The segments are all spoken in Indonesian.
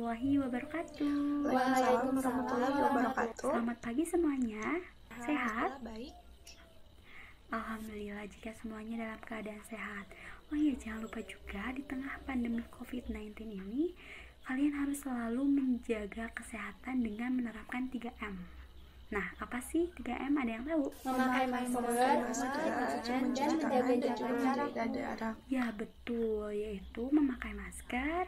warahmatullahi wabarakatuh. Waalaikumsalam warahmatullahi wabarakatuh. Selamat pagi semuanya. Sehat? Baik. Alhamdulillah jika semuanya dalam keadaan sehat. Oh iya, jangan lupa juga di tengah pandemi COVID-19 ini, kalian harus selalu menjaga kesehatan dengan menerapkan 3M. Nah, apa sih 3M? Ada yang tahu? Memakai masker, mencuci tangan, dan menjaga jarak. Ya, betul, yaitu memakai masker,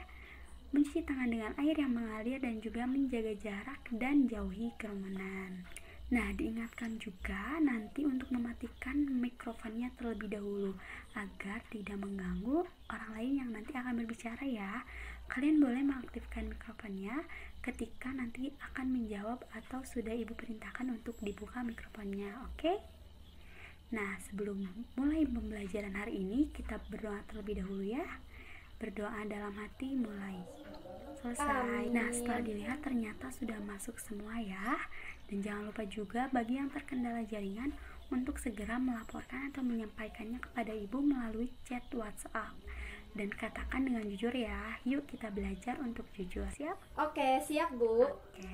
mencuci tangan dengan air yang mengalir, dan juga menjaga jarak dan jauhi kerumunan. Nah, diingatkan juga nanti untuk mematikan mikrofonnya terlebih dahulu agar tidak mengganggu orang lain yang nanti akan berbicara ya. Kalian boleh mengaktifkan mikrofonnya ketika nanti akan menjawab atau sudah ibu perintahkan untuk dibuka mikrofonnya, oke? Nah, sebelum mulai pembelajaran hari ini, kita berdoa terlebih dahulu ya. Berdoa dalam hati mulai. Selesai. Nah, setelah dilihat ternyata sudah masuk semua ya. Dan jangan lupa juga bagi yang terkendala jaringan untuk segera melaporkan atau menyampaikannya kepada ibu melalui chat WhatsApp. Dan katakan dengan jujur ya. Yuk kita belajar untuk jujur. Siap? Oke, siap Bu. Oke.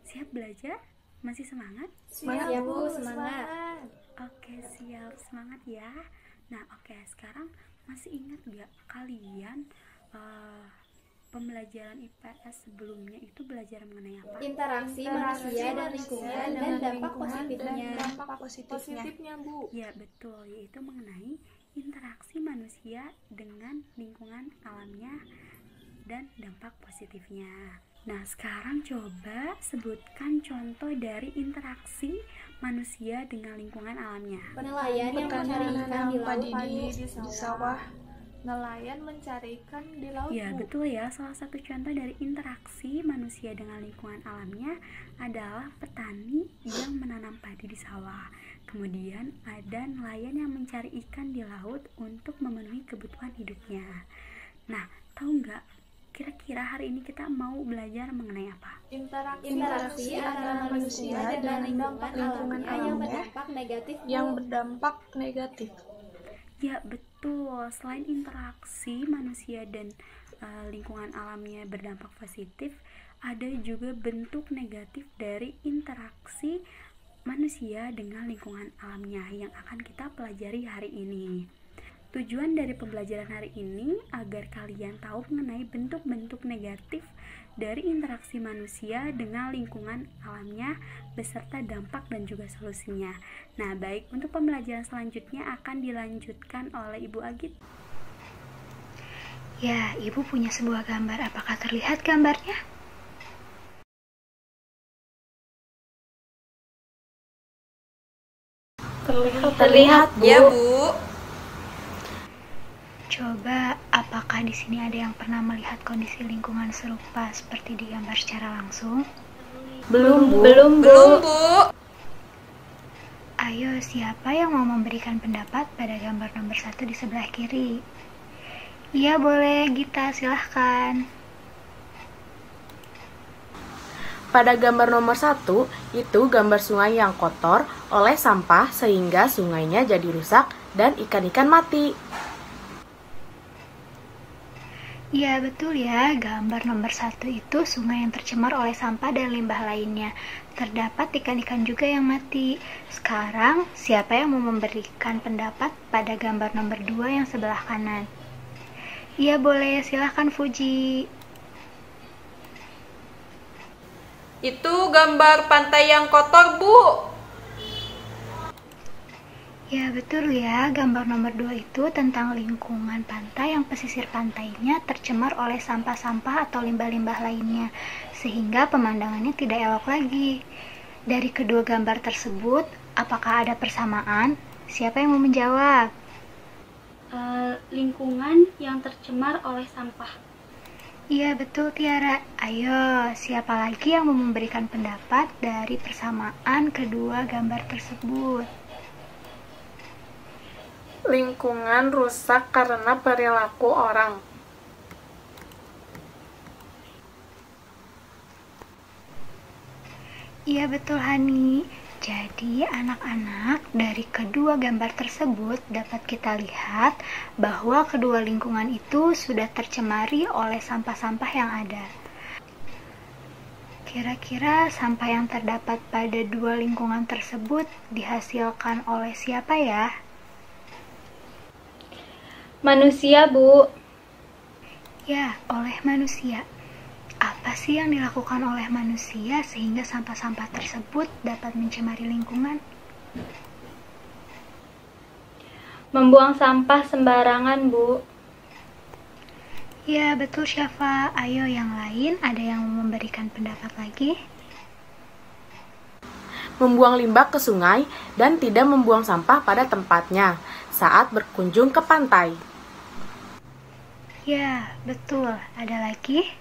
Siap belajar? Masih semangat? Siap Bu, semangat. Oke, siap. Semangat ya. Nah, oke, sekarang masih ingat gak kalian pembelajaran IPS sebelumnya itu belajar mengenai apa? Interaksi manusia dan lingkungan dan dampak positifnya. Bu. Ya, betul, yaitu mengenai interaksi manusia dengan lingkungan alamnya dan dampak positifnya. Nah, sekarang coba sebutkan contoh dari interaksi manusia dengan lingkungan alamnya. Penelayan yang mencari ikan di laut, di sawah. Nelayan mencari ikan di laut. Ya, betul ya. Salah satu contoh dari interaksi manusia dengan lingkungan alamnya adalah petani yang menanam padi di sawah. Kemudian ada nelayan yang mencari ikan di laut untuk memenuhi kebutuhan hidupnya. Nah, tahu nggak? Kira-kira hari ini kita mau belajar mengenai apa? interaksi antara manusia dan lingkungan alamnya yang berdampak negatif. Ya, betul. Selain interaksi manusia dan lingkungan alamnya berdampak positif, ada juga bentuk negatif dari interaksi manusia dengan lingkungan alamnya yang akan kita pelajari hari ini. Tujuan dari pembelajaran hari ini agar kalian tahu mengenai bentuk-bentuk negatif dari interaksi manusia dengan lingkungan alamnya beserta dampak dan juga solusinya. Nah, baik, untuk pembelajaran selanjutnya akan dilanjutkan oleh Ibu Agit. Ya, Ibu punya sebuah gambar. Apakah terlihat gambarnya? Terlihat Bu. Ya Bu. Coba, apakah di sini ada yang pernah melihat kondisi lingkungan serupa seperti di gambar secara langsung? Belum Bu. Ayo, siapa yang mau memberikan pendapat pada gambar nomor 1 di sebelah kiri? Iya, boleh, Gita, silahkan. Pada gambar nomor 1, itu gambar sungai yang kotor oleh sampah sehingga sungainya jadi rusak dan ikan-ikan mati. Iya, betul ya, gambar nomor 1 itu sungai yang tercemar oleh sampah dan limbah lainnya. Terdapat ikan-ikan juga yang mati. Sekarang, siapa yang mau memberikan pendapat pada gambar nomor 2 yang sebelah kanan? Iya, boleh, silahkan Fuji. Itu gambar pantai yang kotor, Bu. Ya, betul ya, gambar nomor 2 itu tentang lingkungan pantai yang pesisir pantainya tercemar oleh sampah-sampah atau limbah-limbah lainnya, sehingga pemandangannya tidak elok lagi. Dari kedua gambar tersebut, apakah ada persamaan? Siapa yang mau menjawab? Lingkungan yang tercemar oleh sampah. Iya, betul Tiara. Ayo, siapa lagi yang mau memberikan pendapat dari persamaan kedua gambar tersebut? Lingkungan rusak karena perilaku orang. Iya, betul Hani. Jadi anak-anak, dari kedua gambar tersebut dapat kita lihat bahwa kedua lingkungan itu sudah tercemari oleh sampah-sampah yang ada. Kira-kira sampah yang terdapat pada dua lingkungan tersebut dihasilkan oleh siapa ya? Manusia, Bu. Ya, oleh manusia. Apa sih yang dilakukan oleh manusia sehingga sampah-sampah tersebut dapat mencemari lingkungan? Membuang sampah sembarangan, Bu. Ya, betul Syafa. Ayo yang lain, ada yang mau memberikan pendapat lagi? Membuang limbah ke sungai dan tidak membuang sampah pada tempatnya saat berkunjung ke pantai. Ya, betul. Ada lagi?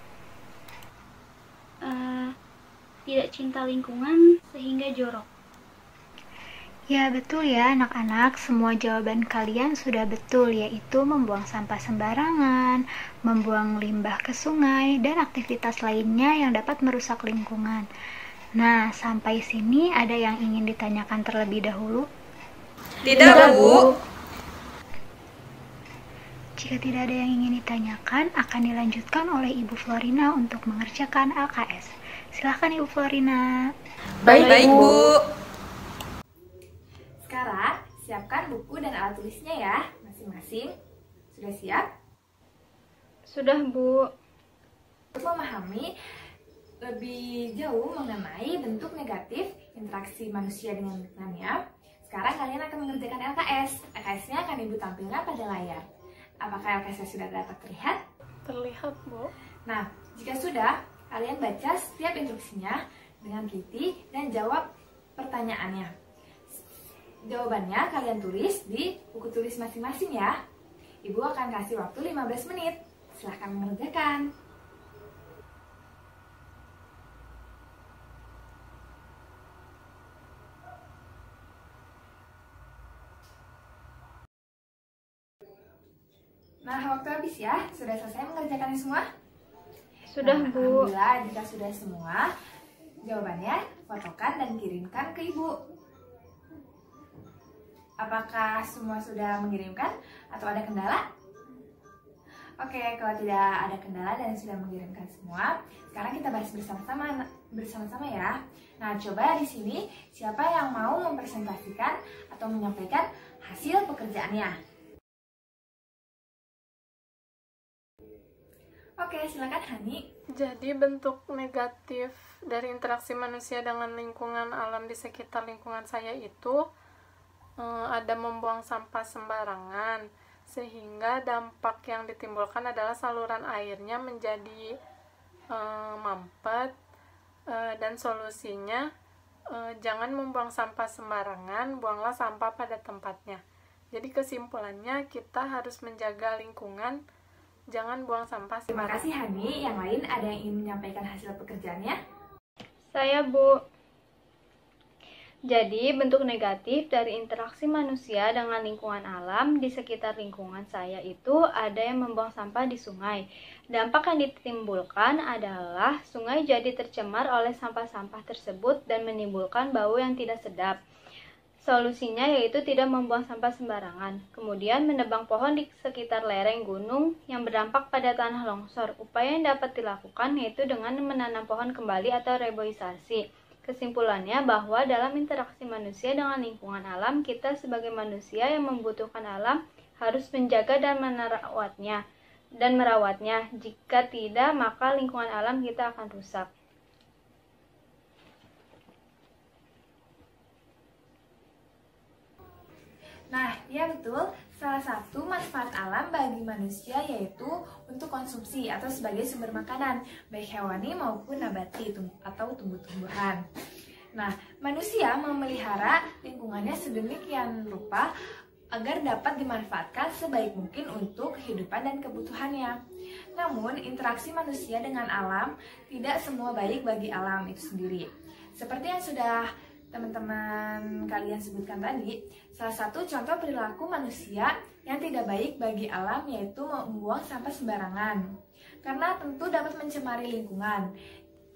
Tidak cinta lingkungan sehingga jorok. Ya, betul ya anak-anak. Semua jawaban kalian sudah betul, yaitu membuang sampah sembarangan, membuang limbah ke sungai, dan aktivitas lainnya yang dapat merusak lingkungan. Nah, sampai sini ada yang ingin ditanyakan terlebih dahulu? Tidak, Bu. Jika tidak ada yang ingin ditanyakan, akan dilanjutkan oleh Ibu Florina untuk mengerjakan LKS. Silahkan Ibu Florina. Baik, Bu. Sekarang, siapkan buku dan alat tulisnya ya, masing-masing. Sudah siap? Sudah, Bu. Untuk memahami lebih jauh mengenai bentuk negatif interaksi manusia dengan lingkungannya, sekarang kalian akan mengerjakan LKS. LKS-nya akan Ibu tampilkan pada layar. Apakah LKS sudah dapat terlihat? Terlihat, Bu. Nah, jika sudah, kalian baca setiap instruksinya dengan teliti dan jawab pertanyaannya. Jawabannya kalian tulis di buku tulis masing-masing ya. Ibu akan kasih waktu 15 menit. Silahkan mengerjakan. Nah, waktu habis ya. Sudah selesai mengerjakannya semua? Sudah, Nah, Bu. alhamdulillah, jika sudah semua, jawabannya fotokan dan kirimkan ke Ibu. Apakah semua sudah mengirimkan atau ada kendala? Oke, kalau tidak ada kendala dan sudah mengirimkan semua, sekarang kita bahas bersama-sama ya. Nah, coba di sini siapa yang mau mempresentasikan atau menyampaikan hasil pekerjaannya? Oke, silakan Hani. Jadi bentuk negatif dari interaksi manusia dengan lingkungan alam di sekitar lingkungan saya itu ada membuang sampah sembarangan, sehingga dampak yang ditimbulkan adalah saluran airnya menjadi mampet, dan solusinya jangan membuang sampah sembarangan, buanglah sampah pada tempatnya. Jadi kesimpulannya kita harus menjaga lingkungan, jangan buang sampah Terima sembarangan. kasih Hani. Yang lain ada yang ingin menyampaikan hasil pekerjaannya? Saya, Bu. Jadi, bentuk negatif dari interaksi manusia dengan lingkungan alam di sekitar lingkungan saya itu ada yang membuang sampah di sungai. Dampak yang ditimbulkan adalah sungai jadi tercemar oleh sampah-sampah tersebut dan menimbulkan bau yang tidak sedap. Solusinya yaitu tidak membuang sampah sembarangan. Kemudian menebang pohon di sekitar lereng gunung yang berdampak pada tanah longsor. Upaya yang dapat dilakukan yaitu dengan menanam pohon kembali atau reboisasi. Kesimpulannya bahwa dalam interaksi manusia dengan lingkungan alam, kita sebagai manusia yang membutuhkan alam harus menjaga dan merawatnya. Jika tidak, maka lingkungan alam kita akan rusak. Nah, ya betul. Salah satu manfaat alam bagi manusia yaitu untuk konsumsi atau sebagai sumber makanan, baik hewani maupun nabati atau tumbuh-tumbuhan. Nah, manusia memelihara lingkungannya sedemikian rupa agar dapat dimanfaatkan sebaik mungkin untuk kehidupan dan kebutuhannya. Namun, interaksi manusia dengan alam tidak semua baik bagi alam itu sendiri. Seperti yang sudah teman-teman kalian sebutkan tadi, salah satu contoh perilaku manusia yang tidak baik bagi alam yaitu membuang sampah sembarangan. Karena tentu dapat mencemari lingkungan.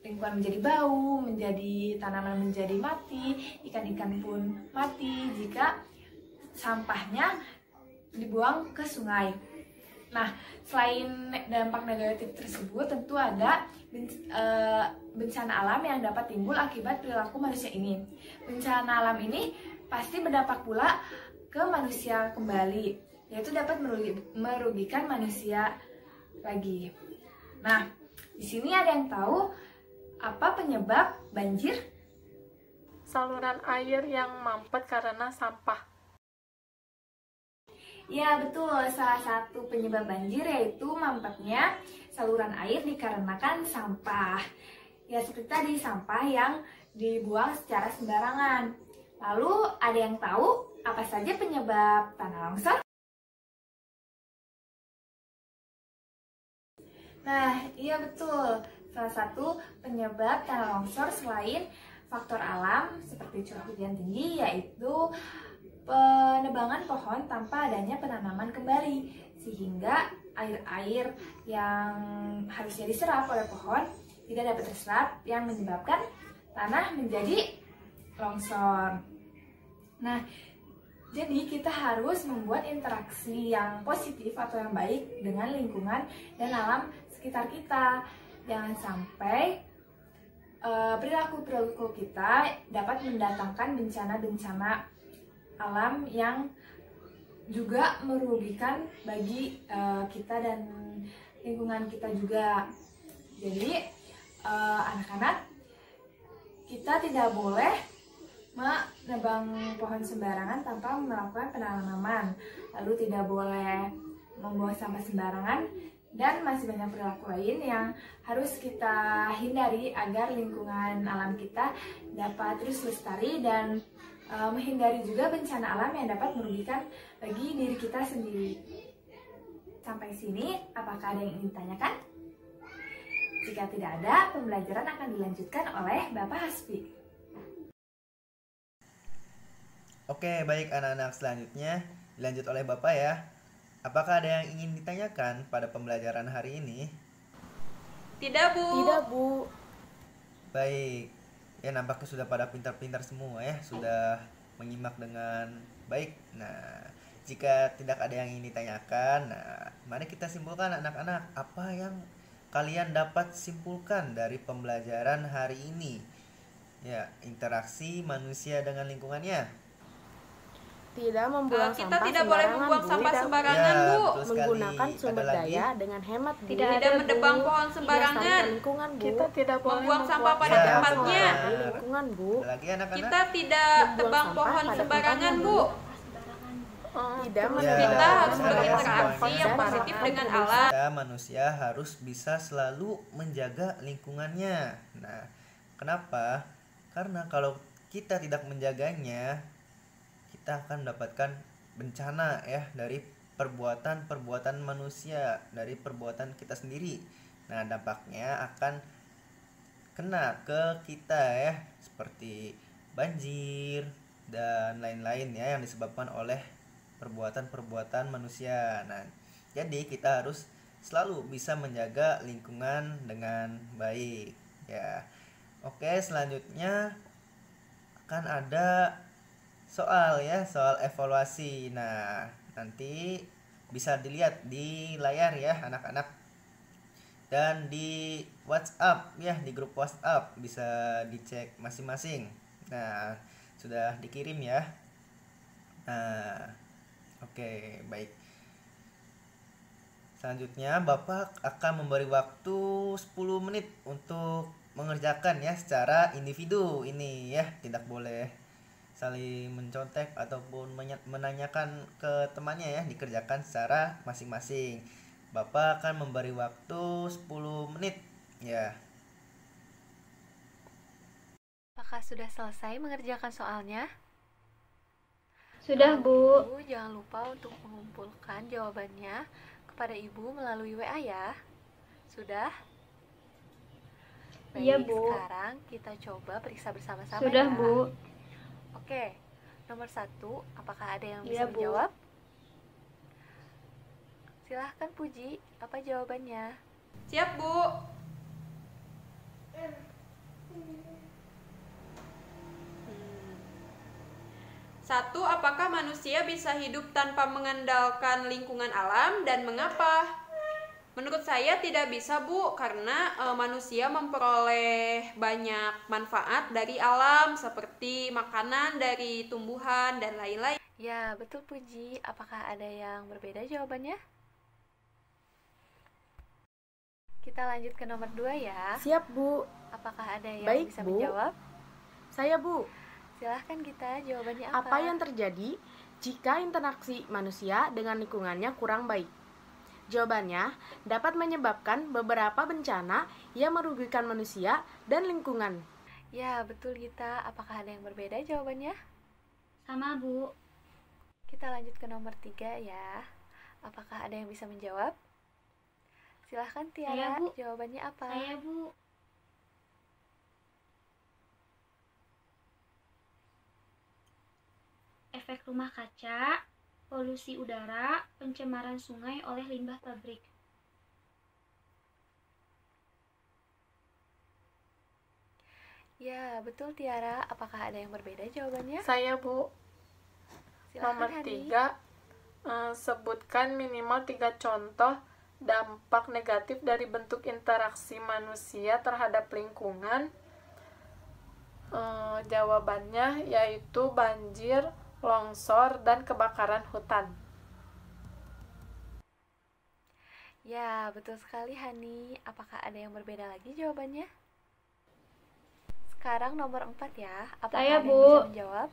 Lingkungan menjadi bau, tanaman menjadi mati, ikan-ikan pun mati jika sampahnya dibuang ke sungai. Nah, selain dampak negatif tersebut, tentu ada bencana alam yang dapat timbul akibat perilaku manusia ini. Bencana alam ini pasti berdampak pula ke manusia kembali, yaitu dapat merugikan manusia lagi. Nah, di sini ada yang tahu apa penyebab banjir? Saluran air yang mampet karena sampah. Ya betul, salah satu penyebab banjir yaitu mampetnya saluran air dikarenakan sampah. Ya seperti tadi, sampah yang dibuang secara sembarangan. Lalu ada yang tahu apa saja penyebab tanah longsor? Nah, iya betul. Salah satu penyebab tanah longsor selain faktor alam seperti curah hujan tinggi yaitu penebangan pohon tanpa adanya penanaman kembali, sehingga air-air yang harusnya diserap oleh pohon tidak dapat terserap yang menyebabkan tanah menjadi longsor. Nah, jadi kita harus membuat interaksi yang positif atau yang baik dengan lingkungan dan alam sekitar kita. Jangan sampai perilaku-perilaku kita dapat mendatangkan bencana-bencana alam yang juga merugikan bagi kita dan lingkungan kita juga. Jadi anak-anak, kita tidak boleh menebang pohon sembarangan tanpa melakukan penanaman, lalu tidak boleh membuang sampah sembarangan, dan masih banyak perilaku lain yang harus kita hindari agar lingkungan alam kita dapat terus lestari dan menghindari juga bencana alam yang dapat merugikan bagi diri kita sendiri. Sampai sini, apakah ada yang ingin ditanyakan? Jika tidak ada, pembelajaran akan dilanjutkan oleh Bapak Hasbi. Oke, baik anak-anak, selanjutnya dilanjut oleh Bapak ya. Apakah ada yang ingin ditanyakan pada pembelajaran hari ini? Tidak, Bu. Tidak, Bu. Baik, ya nampaknya sudah pada pintar-pintar semua ya, sudah menyimak dengan baik. Nah, jika tidak ada yang ingin ditanyakan, nah, mari kita simpulkan anak-anak, apa yang kalian dapat simpulkan dari pembelajaran hari ini? Ya, interaksi manusia dengan lingkungannya. Tidak membuang Kita sampah tidak boleh sembarangan, membuang Bu. sampah Tidak sembarangan, Bu. betul sekali. Menggunakan sumber Ada lagi? daya dengan hemat, Bu. Tidak Tidak menebang pohon sembarangan. Melestarikan lingkungan, Bu. Kita tidak boleh Membuang sampah pada Ya, tempatnya. Melestarikan lingkungan, Bu. Ada lagi anak-anak? Kita tidak Membuang tebang sampah pohon pada sembarangan, tempatnya, Bu. Tidak Ya, menebang Kita harus benar ya, berinteraksi semuanya. yang positif dengan alam. Ya, manusia harus bisa selalu menjaga lingkungannya. Nah, kenapa? Karena kalau kita tidak menjaganya, kita akan mendapatkan bencana ya dari perbuatan-perbuatan manusia, dari perbuatan kita sendiri. Nah, dampaknya akan kena ke kita ya, seperti banjir dan lain-lain ya yang disebabkan oleh perbuatan-perbuatan manusia. Nah, jadi kita harus selalu bisa menjaga lingkungan dengan baik ya. Oke, selanjutnya akan ada soal ya, soal evaluasi. Nah, nanti bisa dilihat di layar ya anak-anak, dan di WhatsApp ya, di grup WhatsApp bisa dicek masing-masing. Nah, sudah dikirim ya. Nah, oke, baik. Selanjutnya Bapak akan memberi waktu 10 menit untuk mengerjakan ya secara individu ini ya, tidak boleh saling mencontek ataupun menanyakan ke temannya ya, dikerjakan secara masing-masing. Bapak akan memberi waktu 10 menit ya. Apakah sudah selesai mengerjakan soalnya? Sudah, Bu. Ibu, jangan lupa untuk mengumpulkan jawabannya kepada Ibu melalui WA ya. Sudah? Baik, Iya, Bu. sekarang kita coba periksa bersama-sama Sudah, ya. Bu. Oke, nomor 1, apakah ada yang Iya, bisa Bu. menjawab? Silahkan Puji, apa jawabannya? Siap, Bu. 1. Apakah manusia bisa hidup tanpa mengandalkan lingkungan alam dan mengapa? Menurut saya tidak bisa, Bu, karena manusia memperoleh banyak manfaat dari alam seperti makanan dari tumbuhan dan lain-lain. Ya, betul Puji. Apakah ada yang berbeda jawabannya? Kita lanjut ke nomor 2 ya. Siap, Bu. Apakah ada yang Baik, bisa Bu. menjawab? Saya, Bu. Silahkan kita, jawabannya apa? Apa yang terjadi jika interaksi manusia dengan lingkungannya kurang baik? Jawabannya dapat menyebabkan beberapa bencana yang merugikan manusia dan lingkungan. Ya, betul Gita. Apakah ada yang berbeda jawabannya? Sama, Bu. Kita lanjut ke nomor 3 ya. Apakah ada yang bisa menjawab? Silahkan Tiara, Saya, Bu. jawabannya apa? Saya, Bu. Efek rumah kaca, polusi udara, pencemaran sungai oleh limbah pabrik. Ya, betul Tiara. Apakah ada yang berbeda jawabannya? Saya, Bu. Nomor Silahkan, Hani. 3, sebutkan minimal 3 contoh dampak negatif dari bentuk interaksi manusia terhadap lingkungan. Jawabannya yaitu banjir, longsor, dan kebakaran hutan. Ya, betul sekali Hani. Apakah ada yang berbeda lagi jawabannya? Sekarang nomor 4 ya. Apakah Saya, ada yang Bu. bisa menjawab?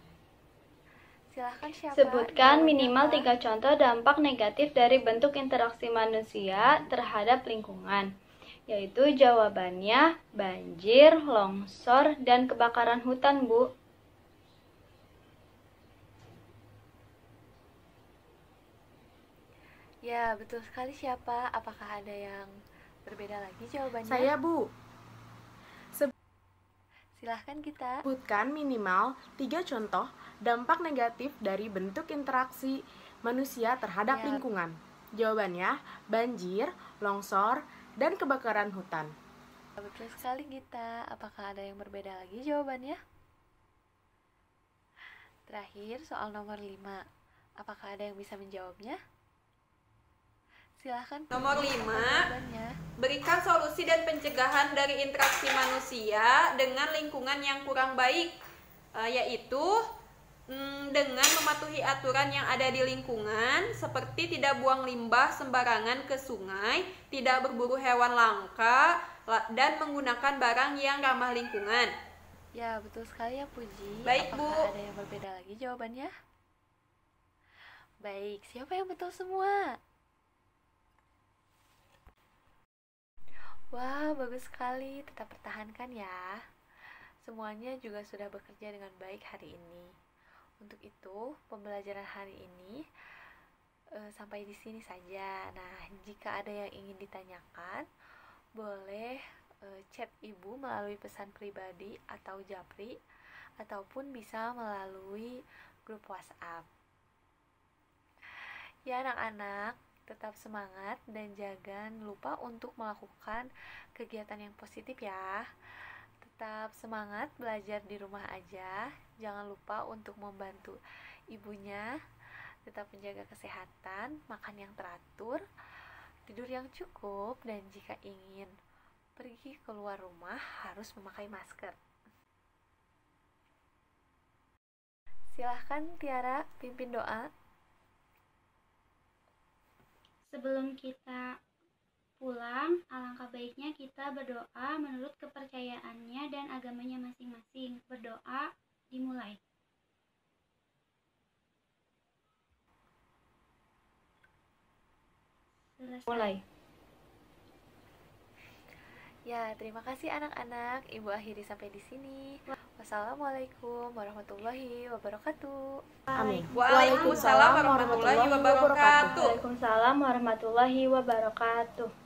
Silahkan siapa? Sebutkan Jawabannya minimal apa? 3 contoh dampak negatif dari bentuk interaksi manusia terhadap lingkungan, yaitu jawabannya banjir, longsor, dan kebakaran hutan, Bu. Ya, betul sekali siapa? Apakah ada yang berbeda lagi jawabannya? Saya, Bu. Silahkan kita. Sebutkan minimal 3 contoh dampak negatif dari bentuk interaksi manusia terhadap Ya. lingkungan. Jawabannya banjir, longsor, dan kebakaran hutan. Betul sekali Gita. Apakah ada yang berbeda lagi jawabannya? Terakhir, soal nomor 5. Apakah ada yang bisa menjawabnya? Silahkan. Nomor 5. Jawabannya. Berikan solusi dan pencegahan dari interaksi manusia dengan lingkungan yang kurang baik, yaitu dengan mematuhi aturan yang ada di lingkungan, seperti tidak buang limbah sembarangan ke sungai, tidak berburu hewan langka, dan menggunakan barang yang ramah lingkungan. Ya, betul sekali ya Puji. Baik, Apakah Bu. ada yang berbeda lagi jawabannya? Baik, siapa yang betul semua? Wah, bagus sekali. Tetap pertahankan ya. Semuanya juga sudah bekerja dengan baik hari ini. Untuk itu, pembelajaran hari ini sampai di sini saja. Nah, jika ada yang ingin ditanyakan, boleh chat Ibu melalui pesan pribadi atau japri, ataupun bisa melalui grup WhatsApp. Ya anak-anak, tetap semangat dan jangan lupa untuk melakukan kegiatan yang positif ya. Tetap semangat belajar di rumah aja. Jangan lupa untuk membantu ibunya. Tetap menjaga kesehatan, makan yang teratur, tidur yang cukup, dan jika ingin pergi keluar rumah harus memakai masker. Silahkan Tiara pimpin doa. Sebelum kita pulang, alangkah baiknya kita berdoa menurut kepercayaannya dan agamanya masing-masing. Berdoa dimulai. Selesai. Mulai. Ya, terima kasih anak-anak. Ibu akhiri sampai di sini. Wassalamualaikum warahmatullahi wabarakatuh. Amin. Waalaikumsalam warahmatullahi wabarakatuh. Waalaikumsalam warahmatullahi wabarakatuh.